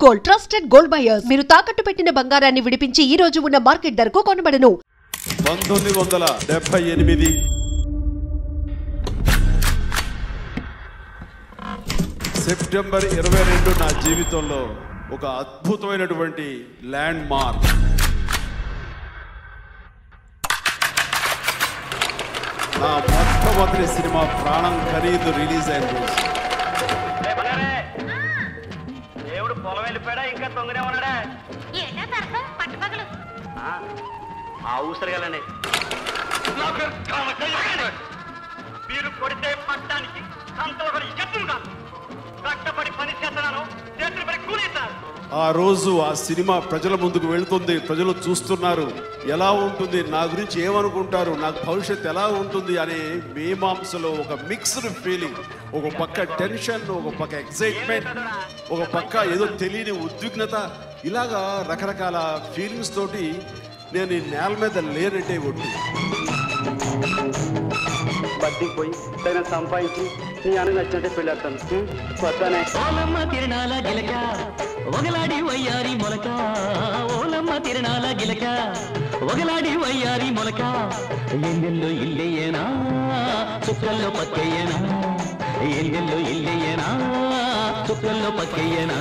Gold trusted gold buyers మీరు తాకట్టు పెట్టిన బంగారాన్ని విడిపించి ఈ రోజు ఉన్న మార్కెట్ ధరకు కొనబడను. 1978 సెప్టెంబర్ 22 నా జీవితంలో ఒక అద్భుతమైనటువంటి ల్యాండ్ మార్క్. నా మొట్టమొదటి సినిమా ప్రాణం ఖరీదు రిలీజ్ అయిన రోజు. దేవుడు పొలం వెళ్ళిపోయాడా ఇంకా తొందరనే ఉన్నాడా? ఆ ఊసరగాలని మీరు కొడితే పట్టడానికి సంతలో చెట్టుగా కష్టపడి పని చేస్తున్నాను, చేతులు పడి కూలిస్తారు. ఆ రోజు ఆ సినిమా ప్రజల ముందుకు వెళుతుంది, ప్రజలు చూస్తున్నారు. ఎలా ఉంటుంది, నా గురించి ఏమనుకుంటారు, నాకు భవిష్యత్తు ఎలా ఉంటుంది అనే మీమాంసలో ఒక మిక్స్డ్ ఫీలింగ్. ఒక పక్క టెన్షన్, ఒక పక్క ఎక్సైట్మెంట్, ఒక పక్క ఏదో తెలియని ఉద్విగ్నత, ఇలాగా రకరకాల ఫీలింగ్స్ తోటి నేను ఈ నేల మీద లేనట్టే ఒడ్డు బడ్డీకి పోయి తగిన సంపాదించి నీ అన్న నచ్చినట్టే పెళ్ళాడతాను. వస్తానే ఓలమ్మ తిరణాల గిలక ఒగలాడి వయ్యారి మొలక, ఓలమ్మ తిరణాల గిలక ఒగలాడి వయ్యారి మొలక, ఎన్నెల్లో ఇల్లయ్యేనా చుక్కల్లో పక్కయ్యేనా, ఎన్నెల్లో ఇల్లయ్యేనా చుక్కల్లో పక్కయ్యేనా.